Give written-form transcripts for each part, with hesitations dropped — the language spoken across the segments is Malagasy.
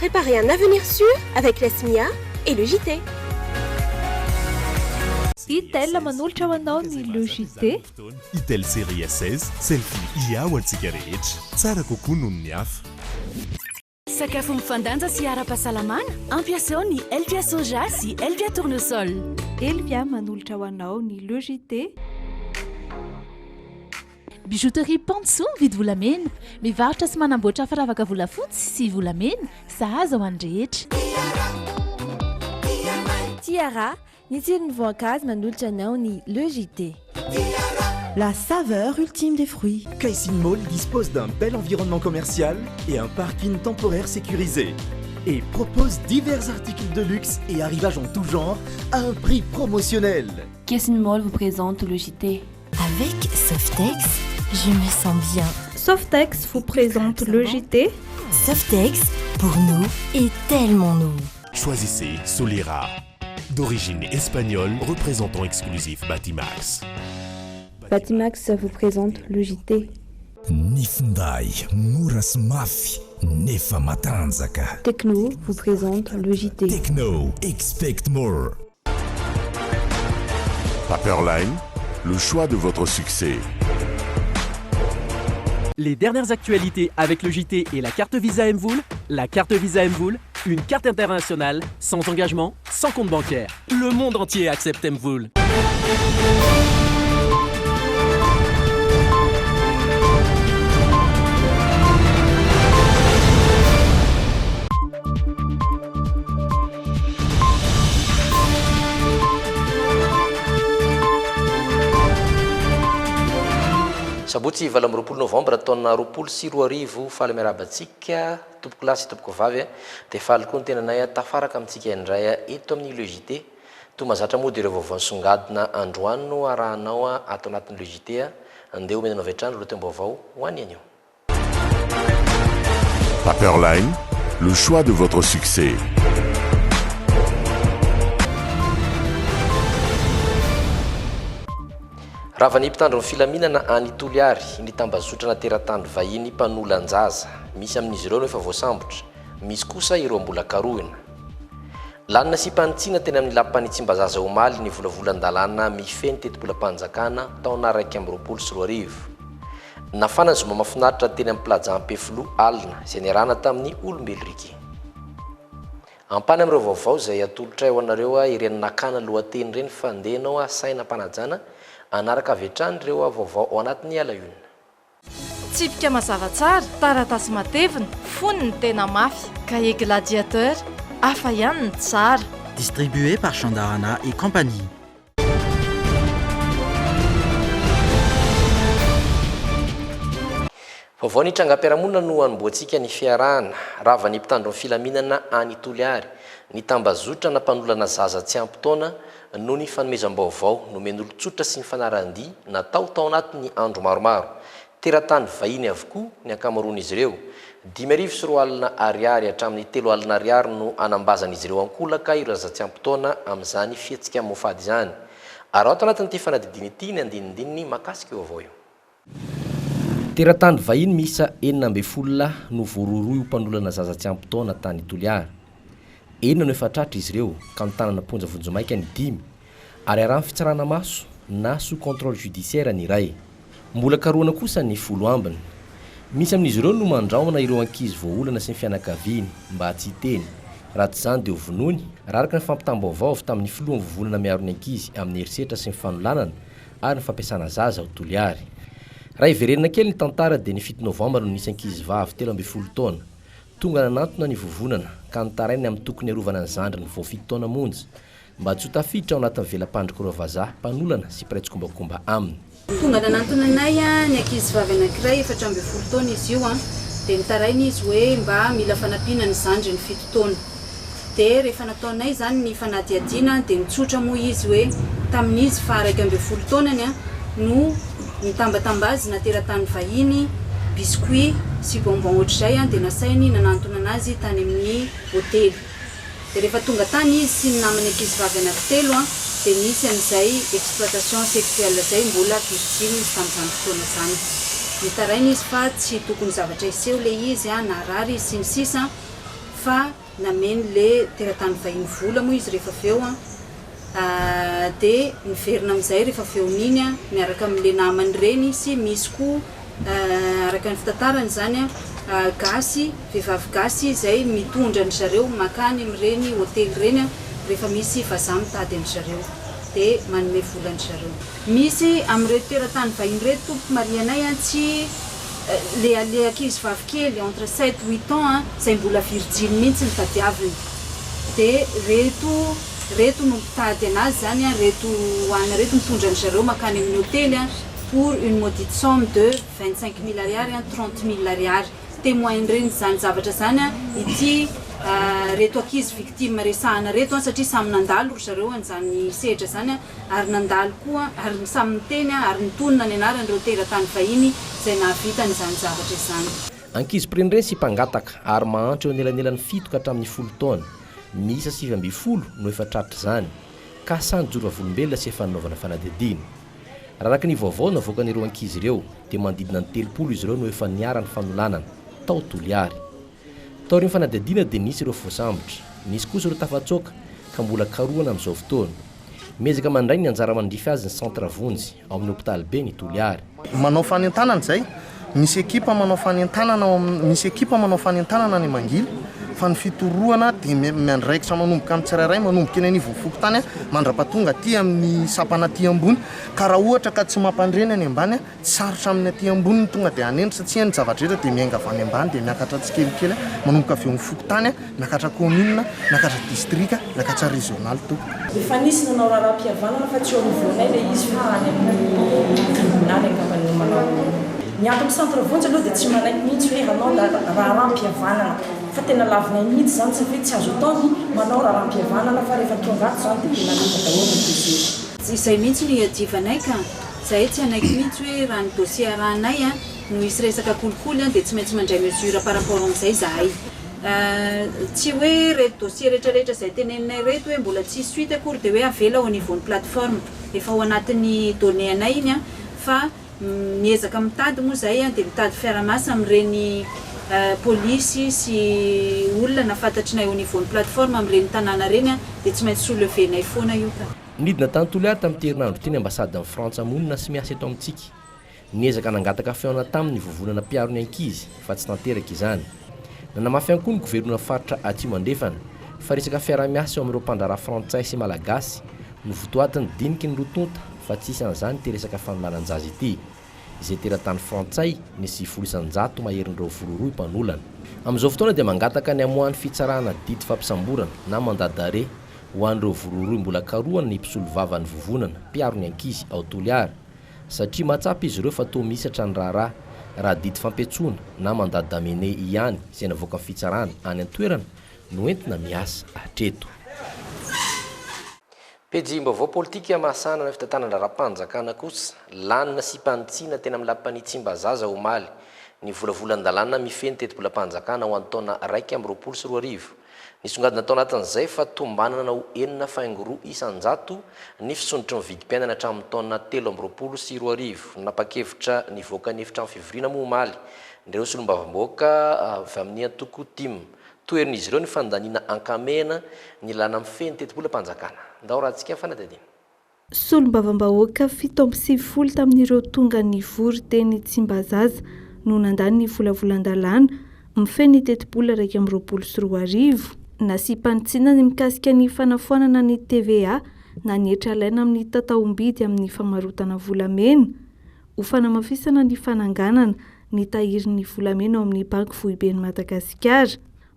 Préparez un avenir sûr avec la SMIA et le JT. Itel manolotra ho anao ny logité. Itel série S16 selfie ia ho antsika rehetra tsara kokoa noho ny hafa. Sakafo mifandanja sy ara-pahasalamana ampiasao ny Elvia soja sy Elvia tournesol. Elvia manolotra ho anao ny logité. Bijouterie Pantsou vidy volamena, mivarotra sy manamboatra firavaka volafotsy sy volamena, sahaza ho an'ny rehetra. Tiara, ny tsiron'ny voankazo manolotra anao ny logité. La saveur ultime des fruits. Caissing Mall dispose d'un bel environnement commercial et un parking temporaire sécurisé. Et propose divers articles de luxe et arrivages en tout genre à un prix promotionnel. Caissing Mall vous présente le JT. Avec Softex, je me sens bien. Softex vous présente le JT. Softex, pour nous, est tellement nous. Choisissez Solera, d'origine espagnole, représentant exclusif Batimax. Batimax vous présente le JT. Nifndai, Muras Mafi, Nefa Matanzaka. Techno vous présente le JT. Techno, expect more. Paperline, le choix de votre succès. Les dernières actualités avec le JT et la carte Visa Mvoul. La carte Visa Mvoul, une carte internationale, sans engagement, sans compte bancaire. Le monde entier accepte Mvoul. Sabotsy vala amby roapolo novembre taona roapolo sy roa arivo faly miarabantsika tompoko lahy sy tompoko vavy dia faly koa ny tenanay tafaraka amintsika indray eto amin'ny logité to mazatra moa dia ireo vaovao nisongadina androany no arahanao ato anatin'ny logité andeha omenanao avy hatrany loha teo-baovao ho any anio. Paperline, le choix de votre succès. Raha ny mpitandro ny filaminana any Toliary ny tambazotra na teratandro vahiny mpanolan-jaza misy amin'izy ireo no efa voasambotra, misy kosa ireo mbola karohina. Lanina sy mpanitsina teny amin'ny lapan'ny Tsimbazaza omaly ny volavolan-dalàna mifeny tetim-polam-panjakana taona 2024. Nafana ny zoma mahafinaritra teny amin'ny plaja-Ampefilo alina izay niarahana tamin'ny olombeloriky. Ampany amin'ireo vaovao izay atolotra ho anareo ireny nakana lohateny ireny fandehanao saina mpanajana anaraka avy hatrany ireo vaovao ao anatin'ny alahona. Tsipika mazava tsara, taratasy matevina, foniny tena mafy, cahier gladiateur, hafa ihany ny tsara. Distribué par Chandarana et compagnie. Vaovao ny trangam-piarahamonina no anomboantsika ny fiarahana rava ny mpitandro ny filaminana any Toliary ny tambazotra na mpanolana zaza tsy ampy taona no ny fanomezam-baovao nomen'olon-tsotra sy ny fanaran-dia natao tao anatin'ny andro maromaro. Teratany vahiny avokoa ny ankamaroan'izy ireo. 5,4 alina ariary hatramin'ny 3 alina ariary no anambazan'izy ireo ankolaka ireo zaza tsy ampy taona amin'izany fiatsika mofady izany. Ary ato anatin'ity fanadidiny ity ny andinindininy makasika eo avao io. Teratany vahiny misa 9 no voaroroy mpanolona zaza tsy ampy taona tany Toliary. 9 no efa tratra izy ireo ka nitanana ponja vonjomaika ny 5 ary arahan'ny fitsarana maso na sous contrôle judiciaire ny iray. Mbola karoana kosa ny 10 ambiny. Misy amin'izy ireo no mandraona ireo ankizy voaolana sy ny fianakaviany mba tsy hiteny. Raha tsy izany dia ho vonony araraka ny fampitam-baovao avy tamin'ny filohan'ny vovonana miaro ny ankizy amin'ny herisetra sy ny fanolanana ary ny fampiasana zaza ao Toliary. Raha iverenina kely ny tantara dia ny 7 novambra no nisy ankizy vavy 13 taona. Tonga nanantona ny vovonana ka nitarainy amin'ny tokony arovana ny zandriny vao 7 taona monja mba tsy ho tafiditra ao anatin'ny velam-pandroko ireo vazaha mpanolana sy piraitsy-kombakomba aminy. Tonga nanantona anay ny ankizy vavy anankiray 14 taona izy io dia nitarainy izy hoe mba mila fanampiana ny zandriny 7 taona. Dia rehefa nataonay izany ny fanadihadiana dia mitsotra moa izy hoe tamin'izy fa 12 taonany no nitambatambazy na teratany vahiny biscuit sy bonbon ohatr'izay dia nasainy nanantona anazy tany amin'ny hotely. Dia rehefa tonga tany izy sy ny namany ankizy vavy anankitelo dia nisy an'izay exploitation sexuelle zay mbola piscine izy tamin'izany fotoana izany. Nitarainy izy fa tsy tokony zavatra iseho ilay izy na rary sy ny sisa fa nameny le teratany vahiny vola moa izy rehefa feo dia miverina amin'izay rehefa feon'iny miaraka amin'le namany reny sy misy koa araka ny fitantarany zany gasy vehivavy gasy izay mitondra ny zareo makany amin'ireny hôtely reny rehefa misy vazaha mitady amin'ny zareo dia manome vola ny zareo. Misy amin'ireo teratany vahiny reto tompo marianay tsy le ankizy vavy kely entre 7-8 ans izay mbola virgile mihitsy ny tadiaviny dia reto no mitady anazy zany reto hoana reto mitondra ny zareo makany amin'ny hôtely pour une maudite somme de 25 000 ariary 30 000 ariary. Témoin reny zany zavatra zany ity reto ankizy victime resahana reto satria samy nandalo ry zareo an'izany sehatra zany ary nandalo koa ary samy niteny ary nitonona ny anaran'ireo teratany vahiny izay nahavitany izany zavatra izany. Ankizy prenireny sy mpangataka ary mahantra eo anelanelan'ny 7 ka hatramin'ny 10 taona miisa 7 no efa tratra zany ka sany jorova-volombelona sy efa nanaovana fanadihadiana. Raha araka ny vaovao navoakan'ireo ankizy ireo dia mandidina ny 3 izy ireo no efa niara-ny fanolanana tao Toliary. Tao ireo fanadihadiana dia nisy ireo voasambotra, nisy kosa ireo tafatsoaka ka mbola karohana amin'izao fotoana. Mezaka mandray ny anjara mandrify azy ny centre Vonjy ao amin'ny hôpitaly be ny Toliary. Manao fanentanana zay, misy ekipa manao fanentanana ny Mangily fa ny fitorohana dia miandraikitra manomboka amin'ny tsirairay manomboka eny anivon'ny Fokontany mandrapatonga aty amin'ny sapana aty ambony ka raha ohatra ka tsy mampandreny any ambany sarotra amin'ny aty ambony ny tonga dia anendry satria ny zavatra rehetra dia miainga avy any ambany dia miakatra tsikelikely manomboka avy amin'ny Fokontany miakatra commune miakatra distrika miakatra régional to. Efa nisy nanao raharaham-pihavanana fa tsy eo amivoanay le izy fa any amin'ny tribunal angambany manao miato amin'ny centre Vonjy aloha dia tsy manaiky mihitsy hoe hanao raharaham-pihavanana fa tena lavinay mihitsy zany satria tsy azo taony manao raharaham-pihavanana fa rehefa tonga ato zany dia tena lefa daholo ny dossier. Izay mihitsy no iadivanay ka zahay tsy anaiky mihitsy hoe raha ny dossier arahanay no isy resaka kolikoly dia tsy maintsy mandray mesure par rapport amin'izay zahay. Tsy hoe reto dossier rehetrarehetra izay teneninay reto hoe mbola tsy suite akory dia hoe avela au niveau ny plateforme efa ao anatin'ny données anay iny fa miezaka mitady moa zay dia mitady fiaraha-masa amin'ireny polisy sy olona nafantatrinay au niveau ny plateforme amin'ireny tanàna reny dia tsy maintsy soulevenay foana io ka. Nidina tany Toliary tamin'ny terinandro teny ambasady amin'ny Frantsa monina sy miasa eto amintsika. Niezaka nangataka feona tamin'ny vovonana mpiaro ny ankizy fa tsy tanteraka izany. Nanamafy ihany koa ny governon faritra Atsimo andrefana fa resaka fiara-miasa eo amin'ireo mpandraraha frantsay sy malagasy no votoatiny diniky ny rotonta fa tsisy an'izany te resaka fanolanan-jaza ity izay teratany frantsay nisy 700 maherin'ireo 4 mpanolana. Amin'izao fotoana dia mangataka ny amohan'ny fitsarana dity fampisamborana na mandadare ho an'ireo 4 mbola karohana ny mpisolo vava ny vovonana mpiaro ny ankizy ao Toliary satria mahatsapy izy ireo fa toa misatra ny raha dity fampetsona na mandadamene ihany izay navoaka amin'ny fitsarana any an-toerana no entina miasa hatreto. Pejim-baovao politika mahasana na fitantanana raha-panjakana kosa lanina sy mpanitsina tena amin'ny lampanitsimbazaza omaly ny volavolan-dalàna mifeny tetim-bolam-panjakana ho an'ny taona 1 nisongadina tao anatin'izay fa tombanana ho 9 isan-jato ny fisondrotry ny vidim-piainana hatramin'ny taona 3 napakevitra nivoaka ny efitra amin'ny fivoriana moa omaly nireo solombavam-bahoaka avy amin'ny antoko tim toerin'izy ireo ny fandaniana ankamena ny lana mifeny tetim-bolam-panjakana. Ndao rahantsika fanadihadiana. Solombavam-bahoaka 7 tamin'ireo tonga ny vory teny Tsimbazaza no nandany ny volavolan-dalàna mifeny tetim-bola 1 na sy mpanitsina ny mikasika ny fanafoanana ny TVA na ny etralaina amin'ny tataom-bidy amin'ny famarotana volamena ho fanamafisana ny fananganana ny tahirin'ny volamena ao amin'ny banky foiben'ny Madagasikara.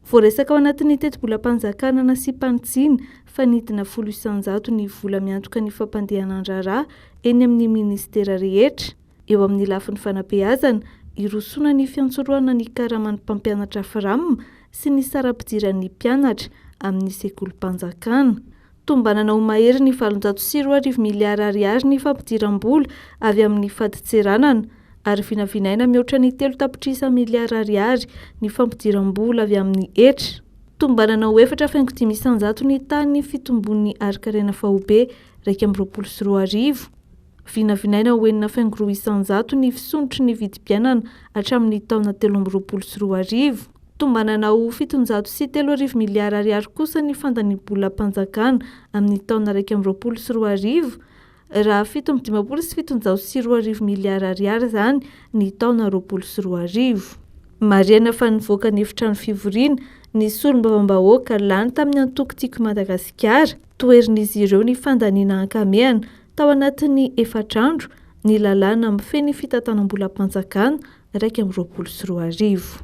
Voaresaka ao anatin'ny tetim-bolam-panjakana na sy mpanitsina fa nidina 100 ny vola miantoka ny fampandehanan-draharaha eny amin'ny ministera rehetra. Eo amin'ny lafin'ny fanabeazana irosona ny fiantsoroana ny karaman'ny mpampianatra firamina sy ny saram-pidiran'ny mpianatra amin'ny sekolim-panjakana. Tombanana ho mahery ny 704 miliara ariary ny fampidiram-bola avy amin'ny faditseranana ary vinavinaina mihoatra ny 3 miliara ariary ny fampidiram-bola avy amin'ny etra. Tombanana ho 4,5 isan-jato ny tany fitombon'ny arikarena fahobe 1 vinavinaina ho 9,2 isan-jato ny fisondrotry ny vidim-piainana hatramin'ny taona 3 . tombanana ho 703 miliara ariary kosa ny fandaniam-bola-panjakana amin'ny taona 2024 raha 717 miliara ariary zany ny taona 2024. Mariana fa nivoaka ny efitrano fivoriana ny solombavambahoaka lany tamin'ny Antoko Madagasikara, toerin'izy ireo ny fandaniana ankamehana tao anatin'ny efatrandro ny lalàna amin'ny feny fitantanam-bola-panjakana 2024.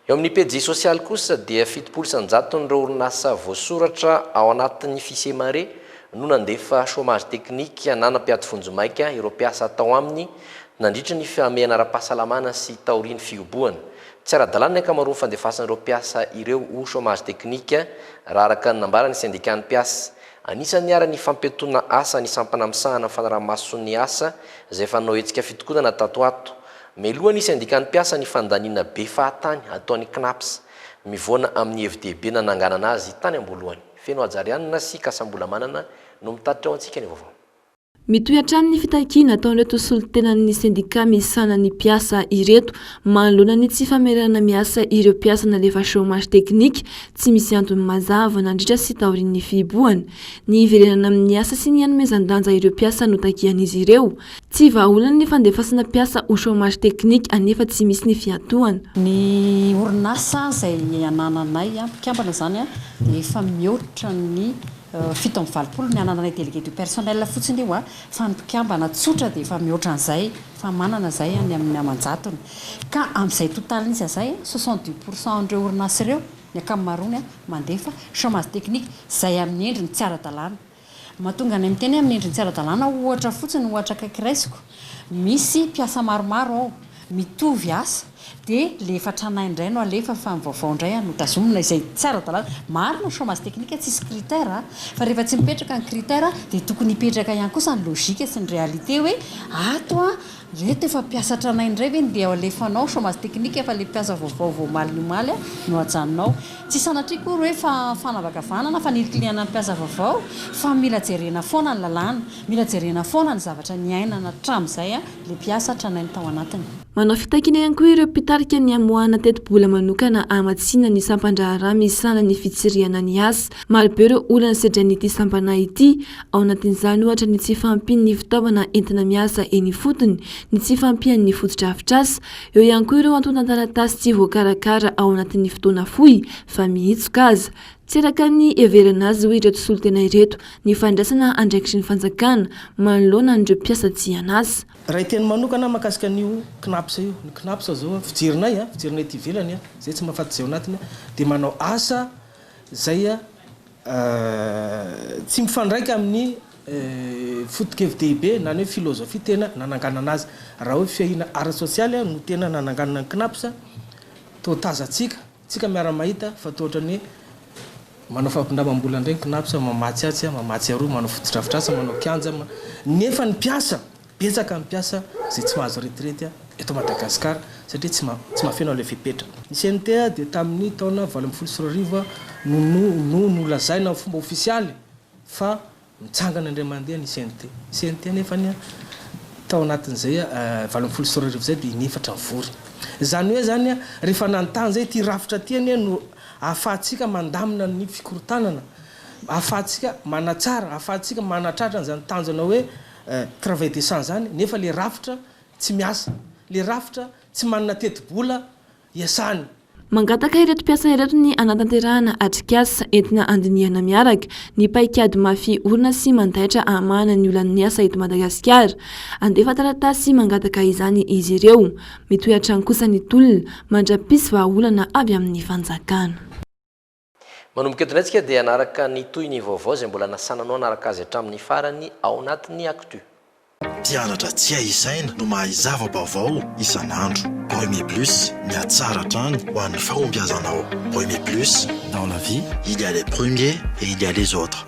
Eo amin'ny pejy sosialy kosa dia 7% n'ireo orinasa voasoratra ao anatin'ny fisemare no nandefa chômage teknika nanam-piady fonjomaika ireo mpiasa tao aminy nandritra ny fiamehana ara-pahasalamana sy taoriany fioboana. Tsy ara-dalàna ny ankamaroany fandefasan'ireo mpiasa ireo ho chômage teknika raha araka ny nambarany syndicat ny mpiasa. Anisan'ny ara ny fampetona asa ny sampana misahana amin'ny fanaraha-mason'ny asa izay fanao hetsika fitokonana tato ato. Meloha ny syndicat ny mpiasa ny fandaniana be fahatany ataony CNAPS mivoana amin'ny FDB nananganana azy tany ambolohany. Feno Ajarianina sy Kasambola Manana no mitatitra ao antsika ny vaovao. Mitohatra ny fitakiana ataon'ireto solon-tenan'ny sendika misana ny mpiasa ireto manoloana ny tsy famerana miasa ireo mpiasa nalefa chômage teknika tsy misy antony mazava nandritra sy taorian'ny fiboahana. Ny iverenana amin'ny asa sy ny hanomezan-danja ireo mpiasa no takian'izy ireo. Tsy vahaolana ny fandefasana mpiasa ho chômage teknika anefa tsy misy ny fiatohana. Ny orinasa izay anananay mpikambana zany dia efa mihoatra ny 7 ny anananay délégué du personnel fotsiny io fa ny mpikambana tsotra dia efa mihoatra an'izay fa manana zay any amin'ny amanjatony ka amin'izay totaliny izy azay 70% n'ireo orinasa ireo ny ankamaroany mandefa chômage teknika izay amin'ny endriny tsy ara-dalàna. Mahatonga ny amin'ny teny amin'ny endriny tsy ara-dalàna ohatra fotsiny ohatra akaikiraisiko misy mpiasa maromaro ao mitovy asa dia le efatranahy indray no alefa fa vaovao indray no tazomina izay tsy ara-dalàna. Marina chômage teknika tsisy critère fa rehefa tsy mipetraka ny critère dia tokony hipetraka ihany kosa ny logika sy ny réalité hoe ato reto efa mpiasa tranahy indray ve dia alefanao chômage teknika fa le mpiasa vaovao voamaly nomaly no ajanonao. Tsy sanatria koa hoe fa fanavakavanana fa nirikiliana ny mpiasa vaovao fa mila jerena foana ny lalàna, mila jerena foana ny zavatra niainana hatramin'izay le mpiasa tranainy tao anatiny. Manao fitakiana ihany koa ireo mpitarika ny amoahana teti-bola manokana amatsiana ny sampan-draharaha misana ny fitsiriana ny asa. Marobe ireo olana sedran'ity sampana ity ao anatin'izany ohatra ny tsy fampian'ny fitaovana entina miasa eny fotony, ny tsy fampian'ny fotodrafitrasa, eo ihany koa ireo antontan-taratasy tsy voakarakara ao anatin'ny fotoana fohy fa mihitsoka aza. Tsy raka ny everana azy ho ireto solon-tena ireto ny fandraisana andraikitry ny fanjakana manoloana n'ireo mpiasa tsy anasa. Raha iteny manokana mahakasika an'io CNAPS io, ny CNAPS zao fijerinay ty ivelany zay tsy mahafaty zay ao anatiny dia manao asa zay tsy mifandraika amin'ny foto-KFDB na hoe filôzofia tena nananganana azy. Raha hoe fiahina ara sosialy no tena nananganana ny CNAPS to tazatsika tsika miara-mahita fa toatra ny manao fampindramam-bola ndray CNAPS mamatsy atsy mamatsy aroa manao fotodrafitrasa manao kianja nefa ny mpiasa betsaka ny mpiasa zay tsy mahazo retraite eto Madagasikara satria tsy mahafeno le fipetra. Ny CNT dia tamin'ny taona 2024 no nolazaina fomba ofisialy fa mitsangana indray mandeha ny CNT nefa ny tao anatin'izay 2024 zay dia nefatra vory. Zany hoe zany rehefa nanontany zay ty rafitra tiany no ahafahantsika mandamina ny fikorotanana, ahafahantsika manatsara, ahafahantsika manatratra zany tanjona hoe travail décent zany nefa le rafitra tsy miasa, le rafitra tsy manana teti-bola iasany. Mangataka ireto mpiasa ireto ny anatanterahana atrikasa entina andinihana miaraka ny paikady mafy orina sy mandaitra amahana ny olan'ny asa eto Madagasikara. Andefa taratasy mangataka izany izy ireo. Mitohatra ny kosa ny tolona mandra-pisy vahaolana avy amin'ny fanjakana. Manomboka eto ndraitsika dia anaraka ny toy ny vaovao izay mbola nasananao anaraka azy hatramin'ny farany ao anatin'ny actu. Mpianatra tsy ahisaina no mahazava-baovao isan'andro. Premier Plus, miatsara hatrany ho an'ny fahombiazanao. Premier Plus, dans la vie, il y a les premiers et il y a les autres.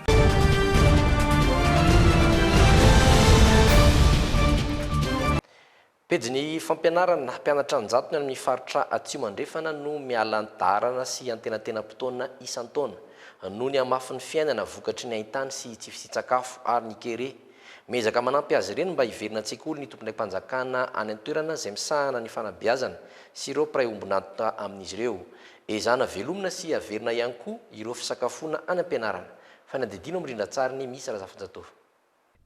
Pejiny fampianarana mpianatra anjatony amin'ny faritra Atsimo Andrefana no miala antarana sy antenantenam-potoana isan-taona noho ny hamafin'ny fiainana vokatry ny haintany sy tsy fisitsakafo ary ny kere. mezaka manampy azy ireny mba hiverina an-tsekoly ny tomponay mpanjakana any an-toerana izay misahana ny fanabeazana sy ireo mpiray ombinata amin'izy ireo ezana velomina sy averina ihany koa ireo fisakafoana any am-pianarana fa nadidino amindrindra tsara ny misy razafanjatova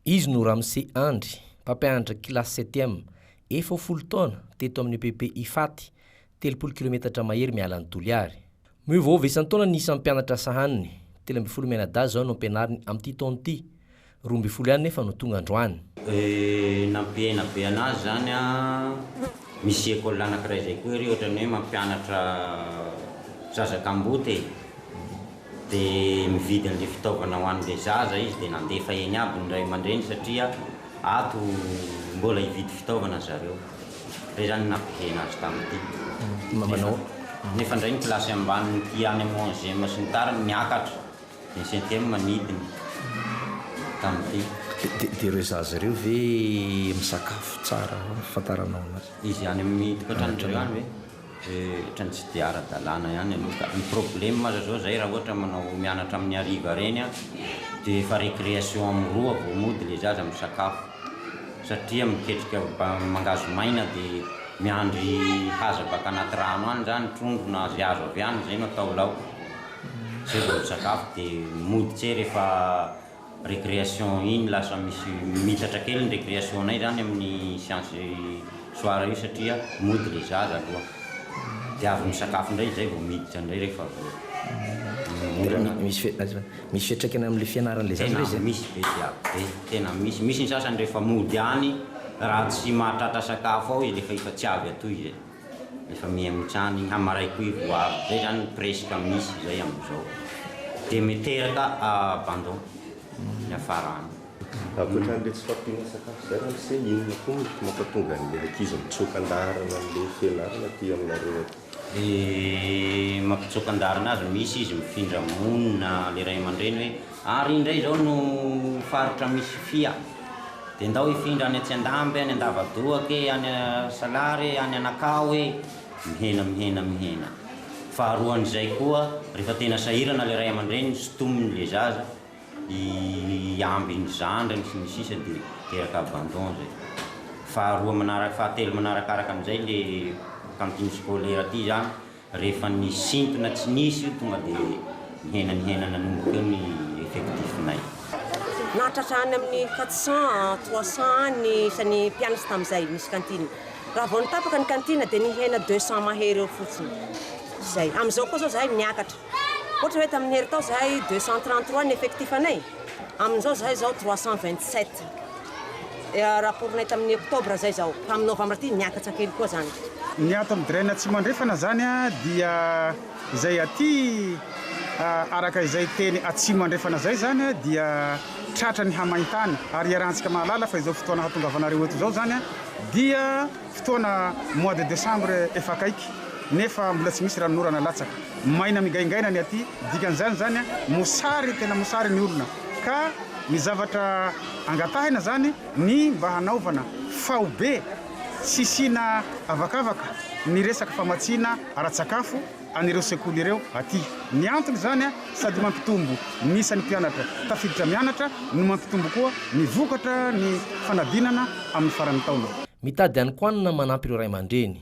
izy no Ramse Andry mpampianatra kilasy 7e efa 10 taona teto amin'ny PP Ifaty 30 kilometatra mahery miala ny Toliary miovaova isan-taona ny isan'ny mpianatra sahaniny 13 menada zao no ampianariny amin'ity taona ity 12 ihany nefa no tonga androany nampiena be anazy zany a misy école anankiray zay koa ry ohatra ny hoe mampianatra zazakamboty dia mividy an'ilay fitaovana ho an'ilay zaza izy dia nandefa eny aby ny ray aman-dreny satria ato mbola hividy fitaovana zareo re zany nampihena azy tamin'ity manao nefa indray ny kilasy ambany ty any amin'ny 11e sy ny tariny niakatra ny 7e manidiny tamin'ity dia ireo zaza ireo ve misakafo tsara fantaranao anazy izy any amin'ny tokantrano any hoe ohatrany tsy dia ara-dalàna ihany aloha ny problème aza zao zay raha ohatra manao mianatra amin'ny hariva reny a dia efa récréation amin'ny roa vao mody le zaza misakafo satria miketrika mangazo maina dia miandry haza baka anaty rano any zany trondrona azy azo avy any zay no atao lao zay vao misakafo dia mody tse rehefa récréation iny lasa misy mitatra kely ny récréation nay zany amin'ny science soir io satria mody le zaza aloha dia avy misakafo indray zay vao miditra indray rehefa misy fiatraikany amin'le fianaran'le zaza misy be diaby tena misy ny sasany rehefa mody any raha tsy mahatratra sakafo ao izy lefa efa tsy avy atoy zay lefa mihamotrany igny hamaray koa ivoavy zay zany presque misy zay amin'izao dia miteraka abandon ny afarany akoatran'le tsy fampiana sakafo zay raha se inona koa mampatonga n'le ankizy mitsoka andarana n'le fianarana ty aminareo mampitsoka andarana azy misy izy mifindra monina le ray aman-dreny hoe ary indray zao no faritra misy fia dia ndao hifindra any Atsiandamby any Andavadoake any Salary any Anakao hoe mihena faharoan'izay koa rehefa tena sahirana le ray aman-dreny sotominy le zaza iambiny zandrany sy ny sisa dia teraka abandon zay fahatelo manarakaraka amin'izay le cantine scolaire ty zany rehefa ny sintona tsy nisy io tonga dia mihena nanomboka eo ny effectifnay nahatratrany amin'ny 400 300 ny isan'ny mpianatra tamin'izay misy kantine raha vao nitapaka ny kantine dia nihena 200 mahery eo fotsiny zay amin'izao koa zao zahay niakatra ohatra hoe tamin'ny hery tao zahay 233 ny effectif anay amin'izao zahay zao 327 rapportnay tamin'ny octobre zay zao fa amin'ny novembre ty niakatra kely koa zany ny ato amin'ny draina tsy mandrefana zany a dia izay aty araka izay teny atsy mandrefana zay zany a dia tratra ny hamaintany ary iarahantsika mahalala fa izao fotoana hatongavanareo eto zao zany a dia fotoana mois de décembre efa akaiky nefa mbola tsy misy ranonorana latsaka maina migaingaina ny aty dikan'izany zany a mosary tena mosary ny olona ka ny zavatra angatahina zany ny mba hanaovana faobe sisina avakavaka ny resaka famatsiana ara-tsakafo anireo sekoly ireo aty ny antony zany a sady mampitombo ny isan'ny mpianatra tafiditra mianatra no mampitombo koa ny vokatra ny fanadinana amin'ny farany taona mitady any koanina manampy ireo ray aman-dreny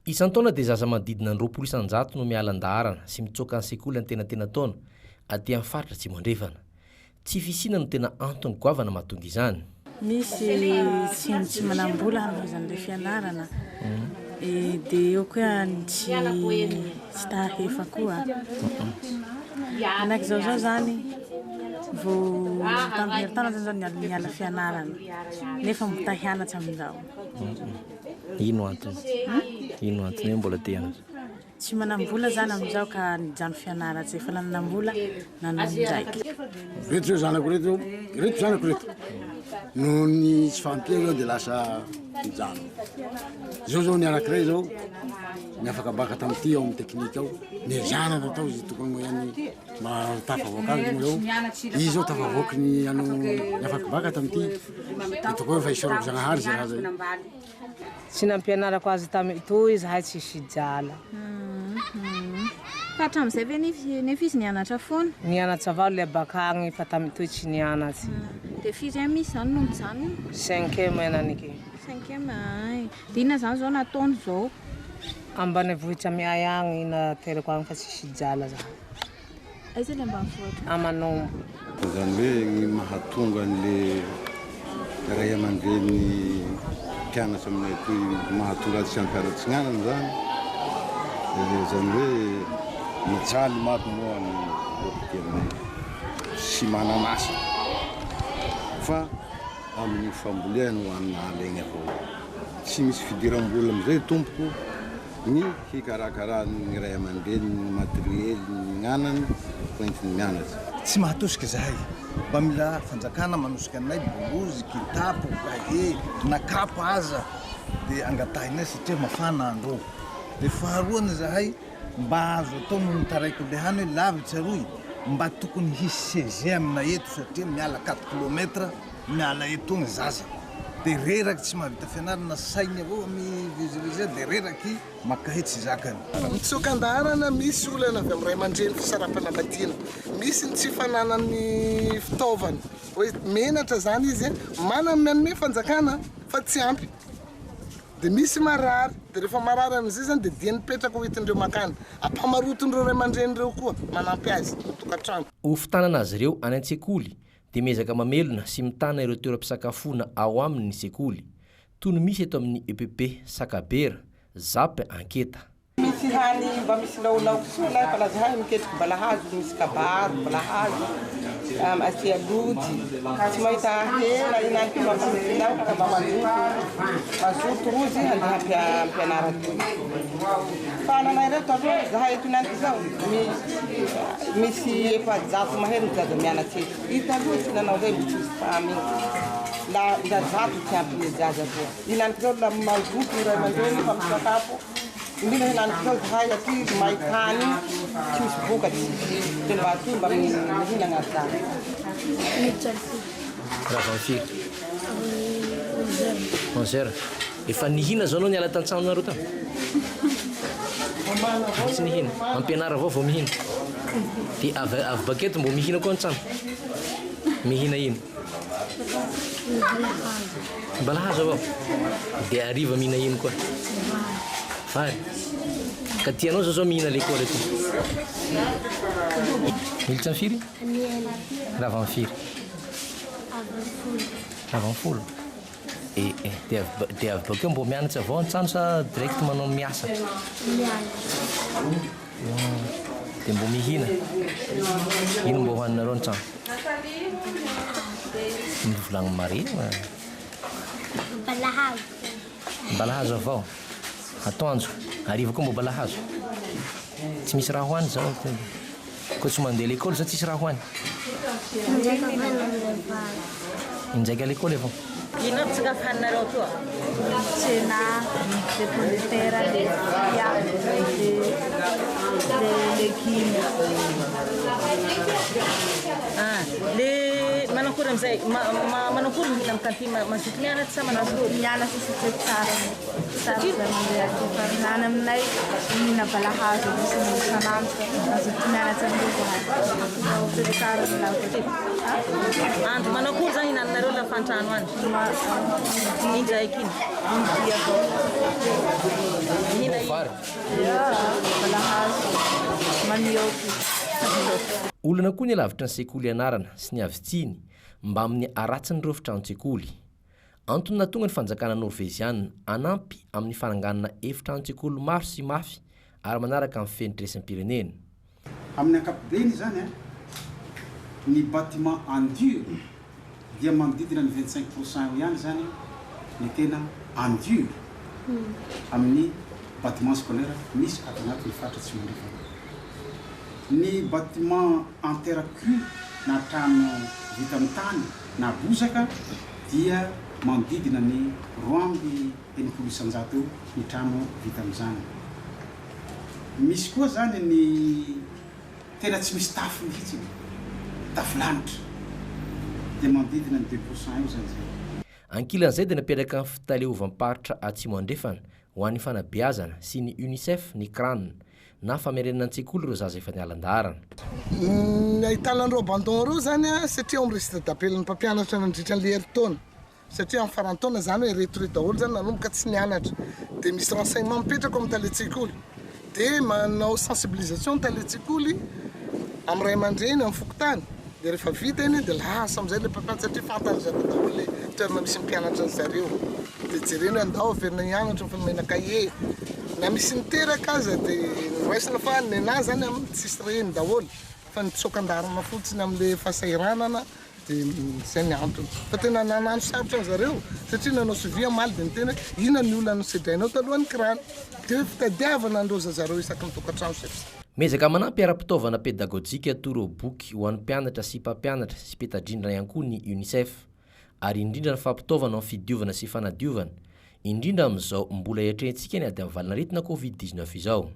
isan-taona dia zaza manodidina ny 200 no mialan-daharana sy mitsoka ny sekoly any tenatena taona aty amin'ny faritra tsy mandrefana tsy fisina no tena antony goavana mahatonga izany misy tsy manambola hanozan'le fianarana dia eo koa tsy tahefa koa anaky zao zany vao tamin'ny heritana zany zao niala fianarana nefa mitahianatsy amin'izao ino antony hoe mbola te anazy tsy manambola zany amin'izao ka nijano fianaratsy efa nanambola nanondraiky reto zanako reto no ny tsy fampia zao dia lasa mijano zao ny anankiray zao miafaka baka tamin'ity ao amin'ny teknika ao ny zanana tao izy tokony mo ihany mba tafavoaka azy mo zao izy zao tafavoaky ny ano miafaka baka tamin'ity itoko hoe fa isorako zagnahary zay raha zay tsy nampianarako azy tamin'itoy zahay tsy isy jala fa hatramin'izay ve nefa izy nianatra foana nianatra avao le bakagny fa tamin'ny toy tsy nianatsy dia firy misy zany no mijanona 5e enanike 5e ay dia inona zany zao nataony zao ambany vohitra miay agny na tereko agny fa tsisy jala za aiza le ambanivohitra amanombo zany hoe ny mahatonga an'le ray aman-dreny mpianatra aminay toy mahatonga azy sy ampianatsinanana zany hoe mijaly maty moa ny oty aminay sy mananasa fa amin'ny fambolena ho anina alaigny avao tsy misy fidiram-bola am'izay tompoko ny hikarakarany ray aman-dreny ny materiely ny gnanany foentiny mianatra tsy mahatosika zahay mba mila fanjakana manosika anay bolozy kitapo kahie na kapa aza dia angatahinay satria mafana andro dia faharoany zahay mba azo atao no mitaraiko le hany hoe lavitra aroy mba tokony hisy seze aminay eto satria miala 4 kilometra miala eto ny zaza dia reraky tsy mahavita fianarana saigny avao mivizivizia dia reraky makahitsy zakany mitsokan-darana misy olana avy amin'ray aman-dreny fisarapanambadiana misy ny tsy fananany fitaovana hoe menatra zany izy mana mianome fanjakana fa tsy ampy dia misy marary dia rehefa marary amin'izay zany dia dia nipetraka ho hitindreo makany ampamarotondreo ray aman-drenyreo koa manampy azy tokantrano ho fitanana azy ireo any an-tsekoly dia miezaka mamelona sy mitana ireo toeram-pisakafoana ao amin'ny sekoly toy ny misy eto amin'ny EPP Sakabera Zapy Anketa misy hany mba misy laolaoko sola fa laza hany miketriky balahazo misy kabaro balahazo asia lojy tsy mahita hena inanty mba fampilaoka mba mazoto rozy handeha ampianara toy fa nanay reto aloha zahay eto inanty zao misy efa zato mahery ny zaza mianatsy eto hita aloha tsy nanao zay mitsisy faminy la zato tsy ampiny zaza koa inanty zao la mazoto ray aman-dreny fa misakafo mila hinanty zao zahay aty maitany tsy misy bokaty dia mba atoy mba mihinana zaza Ravanfiry 11h efa nihina zao anao niala tan-tranonareo tao tsy nihina ampianara avao vao mihina dia avy baketo mbo mihina koa an-trano mihina ino balahazo avao dia ariva mihina ino koa fary ka tianao zao mihina lekôly aty militra ny firy Ravanfiry Ravanfolo dia avy bakeo mbo mianatra avao an-trano sa direct manao miasa dia mbo mihina ino mbo hoaninareo an-trano mivolagny mare balahazo avao atoandro ariva koa mbo balahazo tsy misy raha hoany zao koa tsy mandeha lekôly za tsisy raha hoany indraiky lekôly avao ino tsy gafaninareo toa tsena de pomme de terre de légumes le manakory amizay manakory mihina amin'ny kantine mazoto mianatra sa manakory mianatra satria tsara zay mandeha aty fa nany aminay mihina balahazo misy isanandro mazoto mianatra amin'ireo zahay tsara milaoko andro manakory zany hinaninareo lafa an-trano any indraiky iny india mihina balahazo manioky olona koa ny lavitra ny sekoly ianarana sy ny avitsiny mba amin'ny aratsiny ireo fitrano-tsekoly antony natonga ny fanjakana norveziana anampy amin'ny fananganana efitrano-tsekoly maro sy mafy ary manaraka amin'ny fenitresim-pirenena amin'ny ankapobeny zany ny bâtiment en dur dia manodidina ny 25% ihany zany ny tena en dur amin'ny bâtiment scolaire misy ato anatin'ny faritra tsy mandrefana ny bâtiment en terre crue na trano vita amin'ny tany na bozaka dia manodidina ny 2,900 eo ny trano vita amin'izany misy koa zany ny tena tsy misy tafo mihitsy tafilanitra dia manodidina ny 2% eo zany zay ankilan'izay dia napetraka amin'ny fitaleovam-paritra atsimo andrefana ho an'ny fanabeazana sy ny UNICEF ny CRAN na famerenana an-tsekoly ireo zaza efa nialan-darana. Ahitanandreo abandon reo zany satria miresitra dapelin'ny mpampianatra nandritra an'le heritaona satria amin'ny farantaona zany hoe reto daholo zany nanomboka tsy nianatra dia misy renseignement mipetraka amin'ny tale-tsekoly dia manao sensibilisation tale-tsekoly amin'ny ray aman-dreny amin'ny fokotany dia rehefa vita iny dia lasa amin'izay le mpampianatra satria fantany zareo daholo le toerana misy mpianatra ny zareo dia jereny hoe andao averina hianatra ny fanomena kahie na misy niteraka aza dia raisina fa ny anahy zany amin'ny tsisy reny daholo fa nitsokan-darana fotsiny amin'le fahasairanana dia izay ny antony fa tena nanano sarotra ny zareo satria nanao sovia maly dia nitena ina ny olona nosedrainao talohan'ny kirana dia fitadiavana androza zareo isaky ny tokantrano sefsa. Mezaka manampy ara-pitaovana pedagojika toro boky ho an'ny mpianatra sy mpampianatra sy petadrindra ihany koa ny UNICEF ary indrindra ny fampitaovana amin'ny fidiovana sy fanadiovana indrindra amin'izao mbola hiatrehantsika ny ady amin'ny valinaretina COVID-19 izao.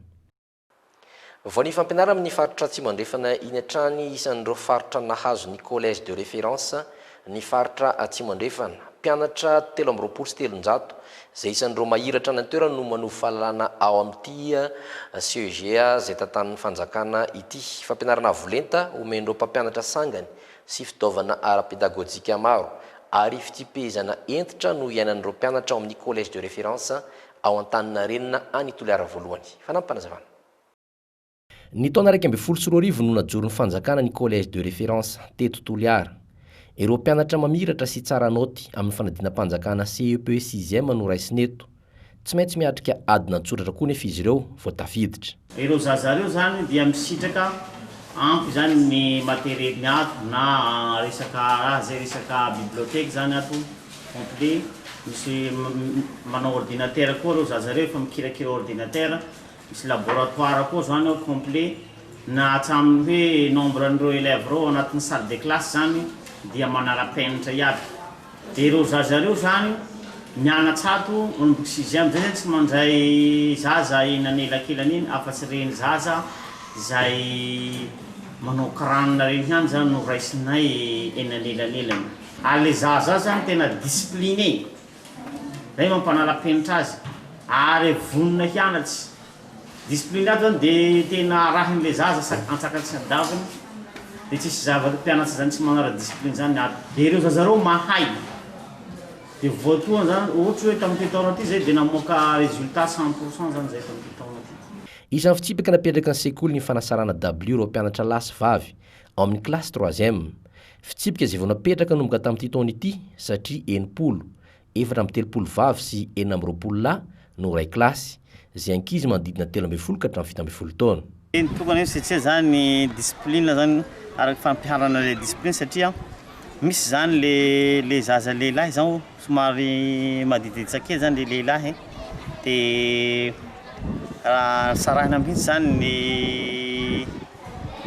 Vao ny fampianarana amin'ny faritra Atsimo andrefana iny hatrany isan'ireo faritra nahazo ny collège de référence ny faritra Atsimo andrefana mpianatra 323 izay isan'ireo mahiratra ny toerana no manovo fahalalana ao amin'ity CEG izay tantanin'ny fanjakana ity. Fampianarana volenta omendreo mpampianatra sangany sy fitaovana ara-pedagojika maro ary fitipezana entitra no iainan'ireo mpianatra ao amin'ny collège de référence ao Antaninarenina any Toliara voalohany. Fanampanazavana. Ny taona 2024 no najoron'ny fanjakana ny collège de référence teto Toliara. Ireo mpianatra mamiratra sy tsara naoty amin'ny fanadina-mpanjakana CEP 6e no raisineto. Tsy maintsy miatrika adina tsoratra koa nefa izy ireo vao tafiditra. Ireo zazareo zany dia misitraka ampy zany ny materiel ato na resaka biblioteka zany ato complet misy manao ordinateur koa ireo zazareo fa mikirakira ordinateur misy laboratoire koa zany ao complet na atraminy hoe nombre n'ireo élèves reo anatin'ny salle de classe zany dia manara-penitra iaby. Dia ireo zazareo zany mianatsato manomboka 6e zay tsy mandray zaza eny anelakilany iny afa-tsy reny zaza izay manao kiranina reny ihany zany no raisinay eny anelanelany. Ary le zaza zany tena discipliné zay mampanara-penitra azy ary vonona hianatsy discipliné ato zany dia tena arahin'le zaza antsakatsy adaviny dia tsisy zava-mpianatsy zany tsy manara discipliné zany ato. Dia ireo zazareo mahay dia voatoana zany ohatra hoe tamin'ity taona ity zay dia namoaka résultat 100% zany zay tamin'ity taona ity. Isan'ny fitsipika napetraka ny sekoly ny fanasarana W ireo mpianatra lasy vavy ao amin'ny classe 3e. Fitsipika izay vao napetraka nomboka tamin'ity taona ity satria 9 430 vavy sy 9 lahy no ray klasy izay ankizy manodidina 13 ka hatramin'ny 17 taona. Tokony hoe satria zany ny discipline zany araky fampiharana le discipline satria misy zany le zaza lehilahy zao somary madiditsake zany le lehilahy dia sarahina mihitsy zany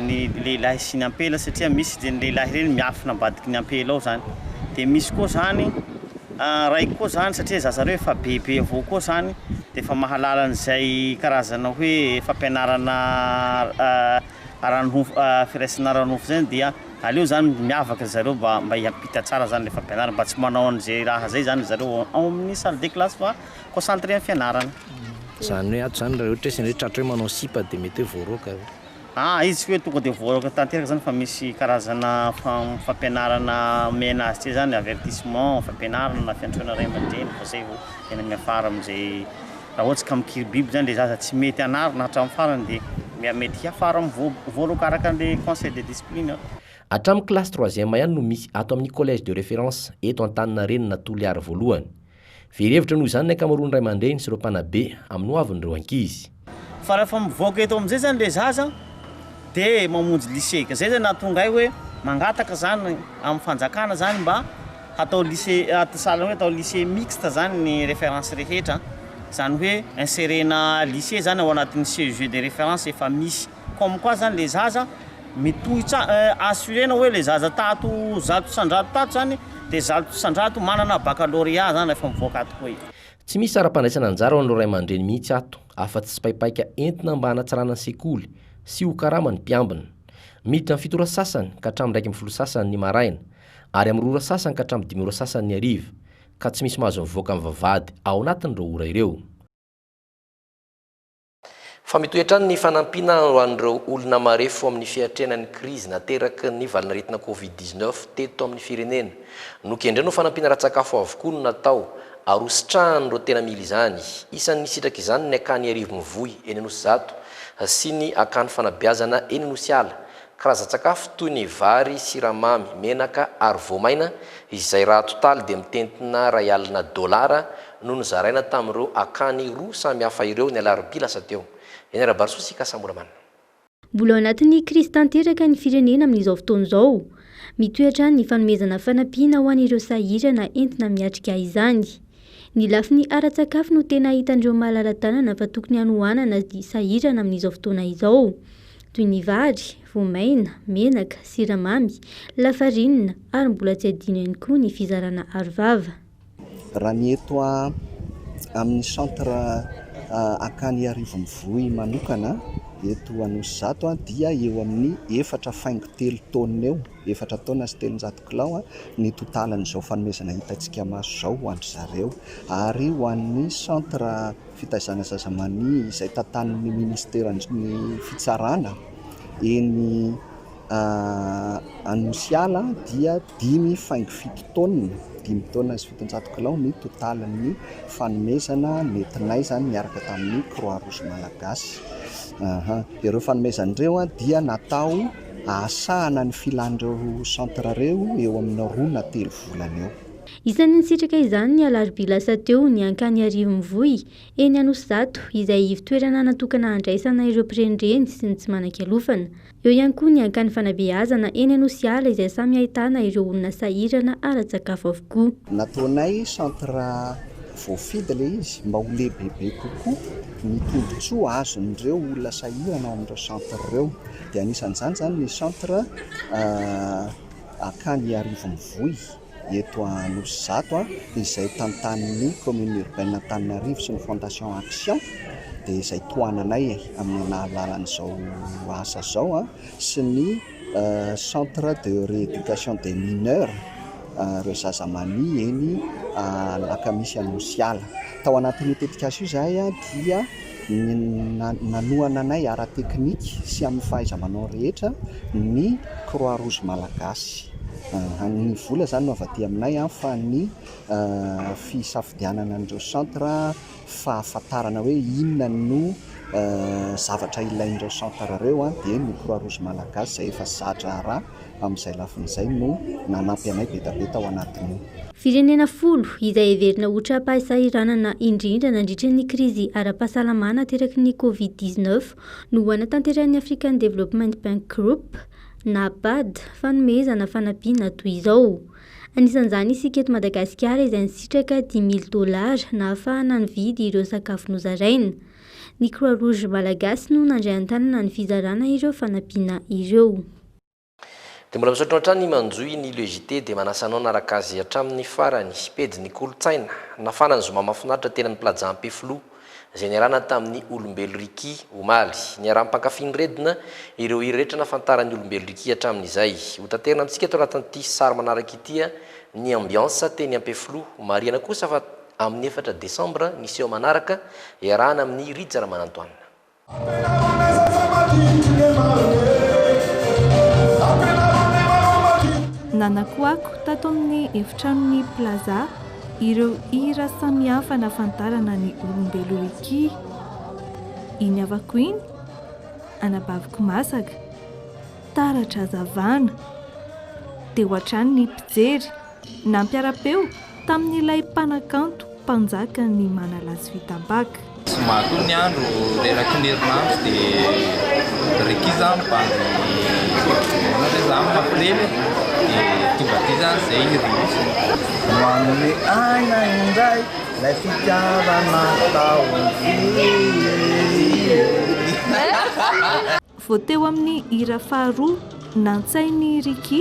ny lehilahy sy ny ampela satria misy dia ny lehilahy reny miafina ambadiky ny ampela ao zany. Dia misy koa zany raiky koa zany satria zazareo efa bebe avao koa zany dia efa mahalala an'izay karazana hoe fampianarana firaisana ranofo zany dia aleo zany miavaka zareo mba hiampita tsara zany le fampianarana mba tsy manao an'izay raha zay zany zareo ao amin'ny salle de classe fa concentré amin'ny fianarana. Zany hoe ato zany raha ohatra hoe tratra hoe manao sipa dia mety hoe voaroka. Izy hoe tonga dia voaroka tanteraka zany fa misy karazana fampianarana mena azy ty zany avertissement fampianarana na fiantroana ray aman-dreny fa zay vao tena miafara amin'izay raha ohatsy ka mikiry biby zany le zaza tsy mety anarina hatramin'ny farany dia mety hiafara voaroka araka an'le conseil de discipline. Hatramin'ny classe 3e ihany no misy ato amin'ny collège de référence eto Antaninarenina Toliara voalohany. Verhevitra noho izany ny ankamaroany ray aman-dreny sy ireo mpanabe amin'ny hoavin'ireo ankizy. Fa rehefa mivoaka eto amin'izay zany le zaza dia mamonjy lycée. Zay zany nahatonga ahy hoe mangataka zany amin'ny fanjakana zany mba atao lycée sahala hoe atao lycée mixte zany ny référence rehetra. Zany hoe inserena lycée zany ao anatin'ny CEG de référence efa misy. Comme quoi zany le zaza mitohitra assurena hoe le zaza tato zato sandrato tato zany dia zato sandrato manana baccalauréat zany efa mivoaka ato koa. Tsy misy ara-pandraisana anjara ho an'ireo ray aman-dreny mihitsy ato afa-tsy sipahipaika entina mba hanatsarana ny sekoly sy ho karama ny mpiambina. Miditra amin'ny 7 ora sasany ka hatramin'ny 1:30 sasany ny maraina ary amin'ny 2 ora sasany ka hatramin'ny 5 ora sasany ny hariva ka tsy misy mahazo mivoaka amin'ny vavahady ao anatin'ireo ora ireo. fa mitoetrany ny fanampiana ho an'ireo olona marefo amin'ny fiatrenan'ny krizy nateraky ny valinaretina covid-19 teto amin'ny firenena nokendray no fanampiana ratsakafo avokoa no natao arositrahany ro tena mila izany isan'ny sitraka izany ny akany arivo mivoy eny anosy zato sy ny akany fanabeazana eny anosy ala karazan-tsakafo toy ny vary siramamy menaka ary voamaina izay raha totaly dia mitentina $1 no nozaraina tamin'ireo akany roa samy hafa ireo ny alarobia lasa teo eny arabarososika sambolamana mbola ao anatin'ny krizy tanteraka ny firenena amin'izao fotoana izao mitoetra ny fanomezana fanampiana ho an'ireo sahirana entina miatrika izany ny lafiny ara-tsakafo no tena hitan'ireo malala-tanana fa tokony hanohanana ny sahirana amin'izao fotoana izao toy ny vary voamaina menaka siramamy lafarinina ary mbola tsy adino ihany koa ny fizarana arovava raha ny eto amin'ny centre akany arivo mivoy manokana eto anosy zato dia eo amin'ny 4.3 tonne eo 4 tona sy 300 kilao ny totalan'izao fanomezana hitantsika maso zao ho andry zareo ary ho an'ny centre fitaizana zazamani izay tantanin'ny ministeran'ny fitsarana eny anosy ala dia 5.7 tonne 5 tona sy 700 kilao ny totalan'ny fanomezana netinaizany miaraka tamin'ny Croix Rouge malagasy ireo fanomezan'ireo dia natao ahasahana ny filan'ireo centre reo eo amin'ny 2 na 3 volana eo isan'ny sitraka izany ny alarobia lasa teo ny ankany arivo mivoy eny anosy zato izay fitoerana natokana handraisana ireo mpirenireny sy ny tsy manan-kialofana eo ihany koa ny ankany fanabeazana eny anosy ala izay samy ahitana ireo olona sahirana ara-tsakafo avokoa nataonay centre voafidy le izy mba ho lehibebe kokoa ny tombotsoa azon'ireo olona sahirana ao amin'ireo centre reo dia anisan'izany zany ny centre akany arivo mivoy eto anosy zato izay tantanin'ny commune urbaine Antananarivo sy ny fondation action dia izay toananay amin'ny alalan'izao asa zao sy ny centre de rééducation des mineurs reo zazamani eny lakamisy anosy ala tao anatin'ny tetikasa io zahay dia nanoana anay ara-teknika sy amin'ny fahaiza-manao rehetra ny Croix Rouge malagasy ny vola zany no avy aminay fa ny fisafidianana an'ireo centre fahafantarana hoe inona no zavatra ilain'ireo centre reo dia ny Croix Rouge malagasy izay efa zatra raha amin'izay lafin'izay no nanampy anay betabeta ao anatin'io firenena 10 izay heverina ho trapahasahiranana indrindra nandritra ny krizy ara-pahasalamana teraky ny covid-19 no anatanteran'ny African Development Bank Group NAPAD fanomezana fanampiana toy izao anisan'izany isika eto Madagasikara izay nisitraka $10,000 na ahafahana nividy ireo sakafo nozaraina ny Croix Rouge malagasy no nandray an-tanana ny fizarana ireo fanampiana ireo dia mbola misaotra hatrany ny manjoy ny logité dia manasanao naraka azy hatramin'ny farany pedy ny kolotsaina nafana ny zoma mahafinaritra tena ny plaza Ampeflo izay niarahana tamin'ny olombelo riky omaly niaraha-mpankafy ny redina ireo irehetra nafantaran'ny olombelo riky hatramin'izay ho tanterina amintsika eto anatin'ity sary manaraka ity ny ambiance teny Ampeflo mariana kosa fa amin'ny 4 Desembre nisy eo manaraka iarahana amin'ny Rijara Manantoanina nanakoako tato amin'ny efitranon'ny plaza ireo hira samihafa nafantarana ny olombelo riky iny avako iny anabaviko masaka taratra azavana dia hoatrany ny mpijery nampiara-peo tamin'ilay mpanakanto mpanjaka ny manalazy vitabaka somatoa ny andro reraky ny herinandro dia riky zany mpandy za mafrely dia tonga ty zany zay irisy manome aina indray lay fitiavana vao teo amin'ny hira faharoa nantsainy riky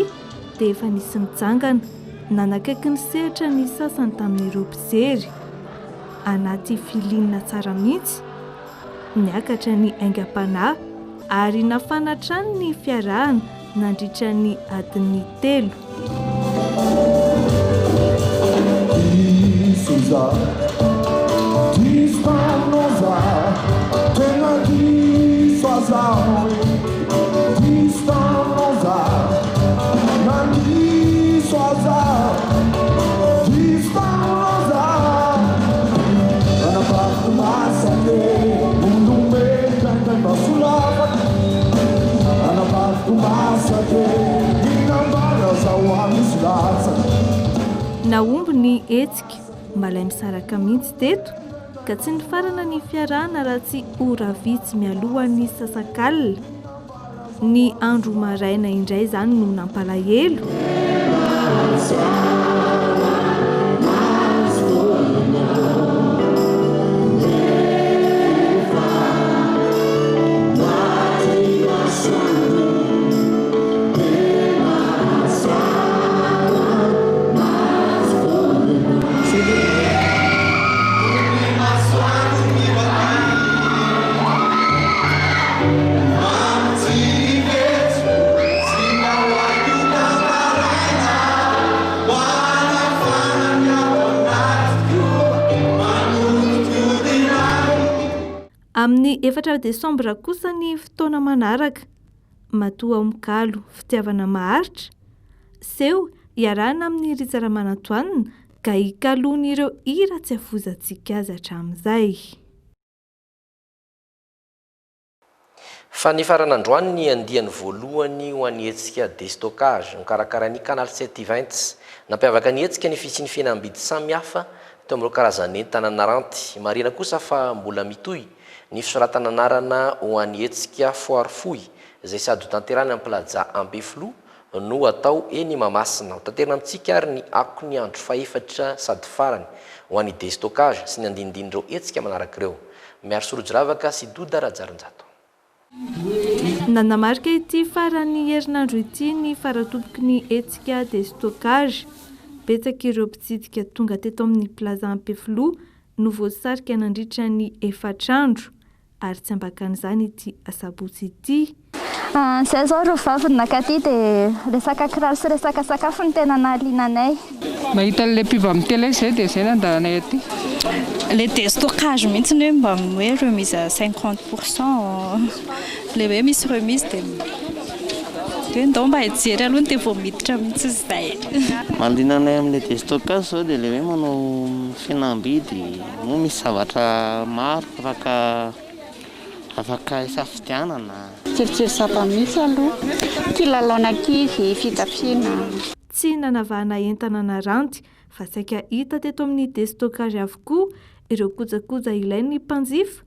dia efa nisy nitsangana nanakaiky ny sehatra ny sasany tamin'ireo mpijery anaty filinina tsara mihitsy niakatra ny aingam-panahy ary nafanatrany ny fiarahana nandritra ny adiny 3 Suza, diz pra nós, tem aqui. naomby ny hetsika malay misaraka mihitsy teto ka tsy nifarana ny fiarahana raha tsy ora vitsy mialohan'ny sasakalina ny andro maraina indray zany no nampalahelo amin'ny 4 desambra kosa ny fotoana manaraka matoa omikalo fitiavana maharitra seho iarahana amin'ny ritsaramana-toanina ka hikaloan'ireo hira tsy afozantsika azy hatramin'izay. Fa ny faran'androany ny andiany voalohany ho an'ny hetsika destockage nikarakarain'ny canal 720 nampiavaka ny hetsika ny fisiany fihenam-bidy samihafa teo amin'ireo karazan'entana naranty marina kosa fa mbola mitohy ny fisoratana anarana ho an'ny hetsika foarifohy izay sady ho tanterana amin'ny plaza Ambeflo no atao eny Mahamasina ho tanterana amintsika ary ny ako ny andro faefatra sady farany ho an'ny destockage sy ny andinindinireo hetsika manaraka ireo. Miaro Sorojravaka sy Doda Rajarinjato. Nanamarika ity farany herinandro ity ny faratomboky ny hetsika destockage betsaka ireo mpitsidika tonga teto amin'ny plaza Ambeflo no voasarika nandritra ny 4 andro ary tsy ambakan'izany ity asabotsy ity. Zay zao reo vaviny nakaty dia resaka kiraro sy resaka sakafo ny tena nahaliana anay. Mahita le mpiva amin'ny télé izay dia izay nandahanay aty. Le destockage mihitsy hoe mba hoe remise à 50%, le hoe misy remise dia ndao mba hijery aloha dia vao miditra mihitsy izay. Mahaliana anay amin'ny destockage zao dia le hoe manao fihenam-bidy moa misy zavatra maro afaka isafidianana. Tseritseri sapa mihitsy aloha kilalaona ankizy fitafiana. Tsy nanavahana entana naranty fa saika hita teto amin'ny destockage avokoa ireo kojakoja ilain'ny mpanjifa,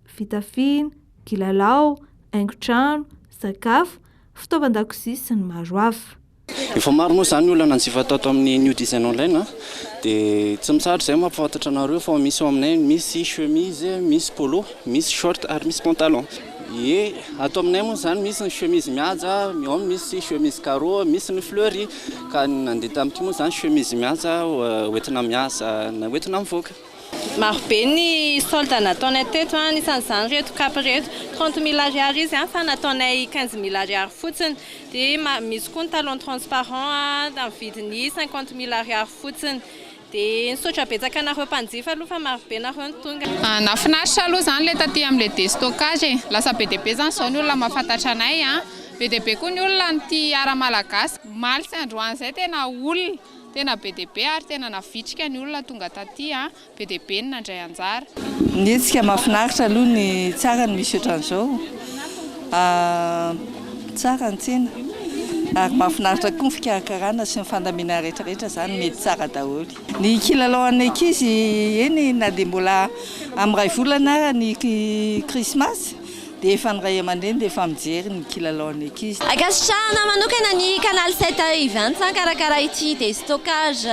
fitafiana, kilalao, haingon-trano, sakafo, fitaovan-dakozia sy ny maro hafa. Efa maro moa zany olona nanjifa tato amin'ny new design online dia tsy misaritra izay mampafantatra anareo fa misy ao aminay misy chemise, misy polo, misy short ary misy pantalon. Ato aminay moa zany misy ny chemise mihaja, misy chemise carreau, misy ny fleury ka nandeha tamin'ity moa zany chemise mihaja hoentina miasa na hoentina mivoaka. Maro be ny solde nataonay teto nisan'izany reto kapa reto 30 000 ariary izy fa nataonay 15 000 ariary fotsiny dia misy koa ny talon transparent amin'ny vidiny 50 000 ariary fotsiny dia nisaotra betsaka anareo mpanjifa aloha fa maro be nareo ny tonga. Nafinaritra aloha zany le taty amin'le destockage lasa be dia be zany izao ny olona mahafantatra anay be dia be koa ny olona ny ara-malagasy maly sy androany izay tena olona tena be dia be ary tena navitrika ny olona tonga taty be dia be ny nandray anjara. Ny hetsika mahafinaritra aloha ny tsara ny misy ohatran'izao tsara ny tsena ary mahafinaritra koa ny fikarakarana sy ny fandamina rehetrarehetra zany mety tsara daholo. Ny kilalao anay ankizy eny na dia mbola amin'ny 2 volana ary ny krismasy dia efa ny ray aman-dreny dia efa mijery ny kilalao anay ankizy. Akasitrahana manokana ny canal 720 karakara ity destockage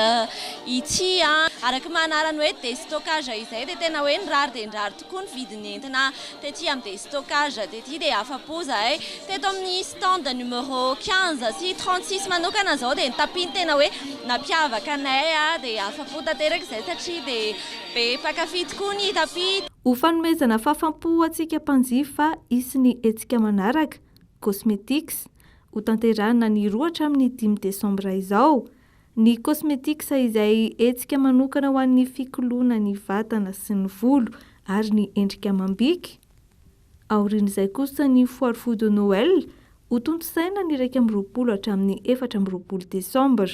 ity araka manarany hoe destockage izay dia tena hoe nirary dia nirary tokoa ny vidiny entina tety amin'ny destockage dia ity dia afa-po zahay teto amin'ny stand numéro 15 sy 36 manokana zao dia nitapiny tena hoe nampiavaka anay dia afa-po tanteraka izay satria dia be mpakafy tokoa ny tapity. Ho fanomezana fahafampo antsika mpanjifa isy ny hetsika manaraka cosmetics ho tanterahana ny 2 hatramin'ny 5 desambra izao. Ny cosmetics izay hetsika manokana ho an'ny fikoloana ny vatana sy ny volo ary ny endrika amam-bika. aorian'izay kosa ny foire fou de Noël ho tontosaina ny 1 hatramin'ny 4 Desambra.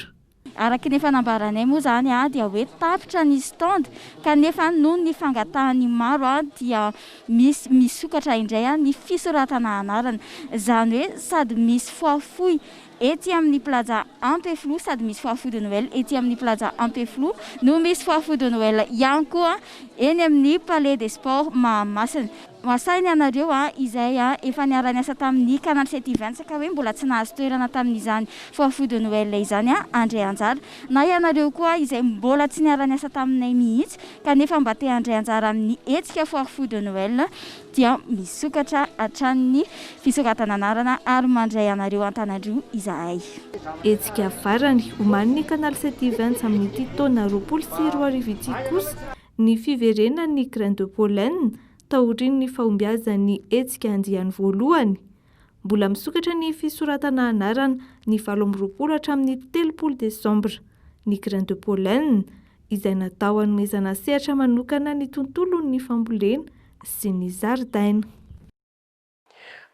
Araka ny fanambaranay moa zany dia hoe tapitra ny stand kanefa noho ny fangatahany maro dia misy sokatra indray ny fisoratana anarana zany hoe sady misy foifoy ety amin'ny plaza Ampeflou sady misy foire fou de Noël ety amin'ny plaza Ampeflou no misy foire fou de Noël ihany koa eny amin'ny palais des sports Mahamasina. Masainy anareo izay efa niara-niasa tamin'ny Canal 720 ka hoe mbola tsy nahazo toerana tamin'izany foire fou de Noël izany andray anjara na ianareo koa izay mbola tsy niara-niasa taminay mihitsy kanefa mba te andray anjara amin'ny hetsika foire fou de Noël dia misokatra hatramin'ny fisoratana anarana ary mandray anareo Antananarivo izahay. Hetsika farany oman'ny Canal 720 amin'ny ity taona 2024 ity kosa ny fiverenan'ny Grain de Pollen taorian'ny fahombiazan'ny hetsika andiany voalohany. Mbola misokatra ny fisoratana anarana ny 20 hatramin'ny 30 Desambra ny Grain de Pollen izay natao hanomezana sehatra manokana ny tontolon'ny fambolena sy ny zaridaina.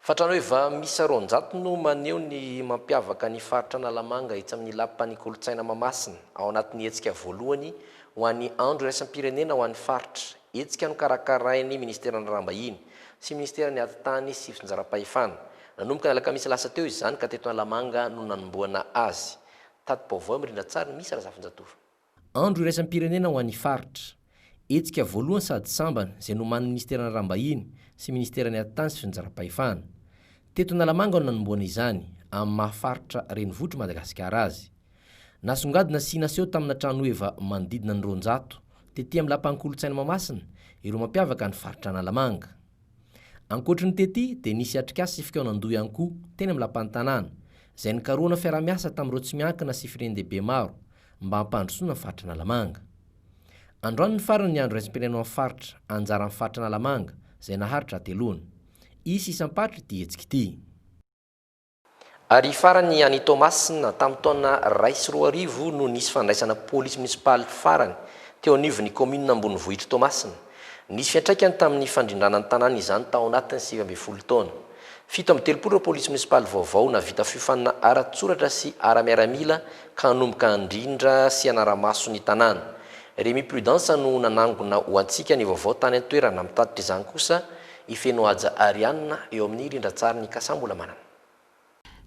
Fatranoeva Misaronjato no maneho ny mampiavaka ny faritra Analamanga itsy amin'ny lapan'ny kolotsaina Mahamasina ao anatin'ny hetsika voalohany ho an'ny andro iraisam-pirenena ho an'ny faritra. Hetsika no karakarain'ny ministeran'ny Rambahiny sy ministeran'ny Ati-tany sy Finjaram-pahefana. Nanomboka ny alakamisy lasa teo izany ka teto Analamanga no nanomboana azy. Tato-baovao mirindra tsara misy Razafinjatova. Andro iraisam-pirenena ho an'ny faritra. Hetsika voalohany sady sambana izay noman'ny ministeran'ny Rambahiny sy ministeran'ny Ati-tany sy Finjaram-pahefana. Teto Analamanga no nanomboana izany amin'ny mahafaritra renivohitry Madagasikara azy. Nasongadina sy naseho tamina tranoheva manodidina ny 200 tety amin'ny lapan'ny kolotsaina Mahamasina ireo mampiavaka ny faritra Analamanga. Ankoatry ny tety dia nisy atrikasa sy fikaonan-doha ihany koa teny amin'ny lapan'ny tanàna izay nikarohana fiara-miasa tamin'ireo tsy miankina sy firendehibe maro mba hampandrosoana ny faritra Analamanga. Androany ny farany ny andro iraisam-pirenena amin'ny faritra anjara amin'ny faritra Analamanga izay naharitra ateloana. Isy isam-patra ity hetsika ity. Ary farany any Tomasina tamin'ny taona 2024 no nisy fandraisana polisy munisipaly farany teo anivon'ny commune Ambonivohitra Tomasina. Nisy fiantraikany tamin'ny fandrindrana ny tanàna izany tao anatin'ny 20 taona. 7 polisy munisipaly vaovao navita fiofanana ara-tsoratra sy ara-miaramila ka hanomboka handrindra sy hanara-maso ny tanàna. Remy Prudence no nanangona ho antsika ny vaovao tany an-toerana mitatitra izany kosa ifeno aja Arianna eo amin'ny rindran-tsara ny Kasambola manana.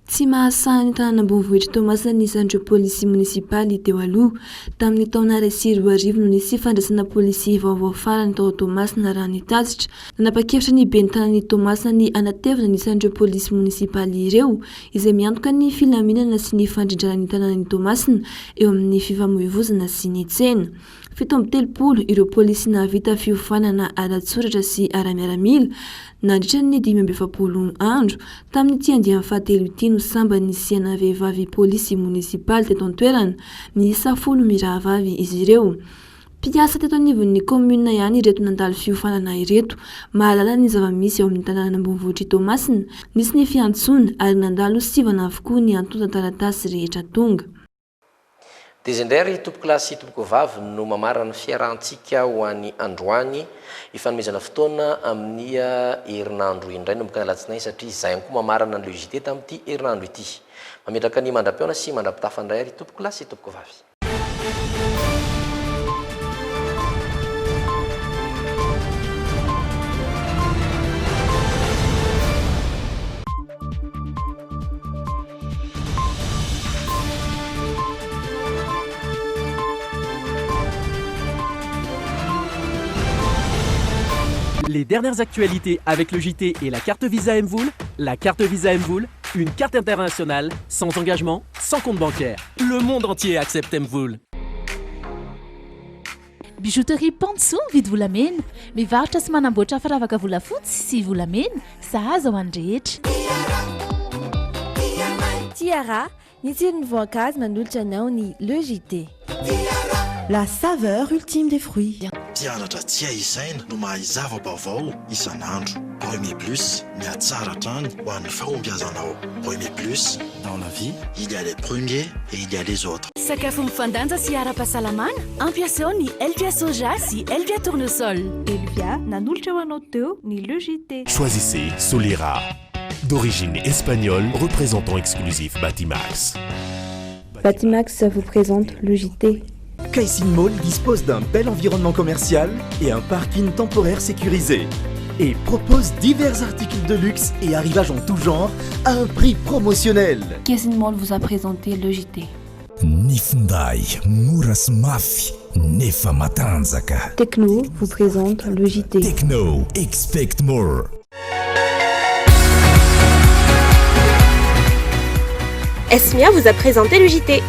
Tsy mahasahy ny tanàna Ambonivohitra Tomasina nisandreo polisy munisipaly teo aloha tamin'ny taona 2024 no nisy fandraisana polisy vaovao farany tao Tomasina raha nitatitra. Nanapa-kevitra ny ben'ny tanàn'ny Tomasina ny anatevina nisandreo polisy munisipaly ireo izay miantoka ny filaminana sy ny fandrindrana ny tanàn'ny Tomasina eo amin'ny fifamoivoizana sy ny tsena. 7 ireo polisy nahavita fiofanana ara-tsoratra sy ara-miaramila nandritra ny 5 andro tamin'ny tiandian'ny fahatelo ity no samba nisihana vehivavy polisy munisipaly teto an-toerana miisa 10 mirahavavy izy ireo. Mpiasa teto anivon'ny commune ihany ireto nandalo fiofanana ireto mahalala ny zava-misy eo amin'ny tanàna Ambonivohitra Tomasina nisy ny fiantsona ary nandalo sivana avokoa ny antota taratasy rehetra tonga. Dezendary tompoko lahy sy tompoko vavy no mamarana fiarahantsika ho an'ny androany ifanomezana fotoana amin'ny herinandro indray nomboka ny alatsinainy satria izay ihany koa mamarana ny logité tamin'ity herinandro ity. Mametraka ny mandram-piaona sy mandram-pitafa indray ary tompoko lahy sy tompoko vavy. Les dernières actualités avec le JT et la carte Visa Mvoul. La carte Visa Mvoul, une carte internationale, sans engagement, sans compte bancaire. Le monde entier accepte Mvoul. Bijouterie Pantso vidy volamena. Mivarotra sy manamboatra firavaka volafotsy sy volamena, sahaza ho an'ny rehetra. Tiara, ny tsiron'ny voankazo manolotra anao ny le JT. La saveur ultime des fruits. mpianatra tsy aisaina no mahay zava-baovao isan'andro. Premier Plus, miatsara trany ho an'ny fahombiazanao. Premier Plus, dans la vie, il y a les premiers et il y a les autres. Sakafo mifandanja sy ara-pahasalamana, ampiasao ny Elvia soja sy Elvia tournesol. Elvia nanolotra ho anao teo ny Logité. Choisissez Solera, d'origine espagnole, représentant exclusif Batimax. Batimax vous présente le JT. Caixin Mall dispose d'un bel environnement commercial et un parking temporaire sécurisé. Et propose divers articles de luxe et arrivages en tout genre à un prix promotionnel. Caixin Mall vous a présenté le JT. Nifndai, Muras Mafi, Nefa Matanzaka. Techno vous présente le JT. Techno, expect more. Esmia vous a présenté le JT.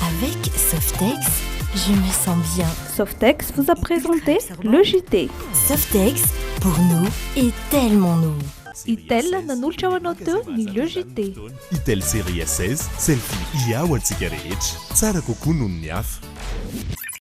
Avec Softex, je me sens bien. Softex vous a présenté le JT. Softex, pour nous et tellement nous. Itel nanolotra ho anao teo ny le JT. Itel série S16, selfie ia ho antsika rehetra. Tsara kokoa noho ny hafa.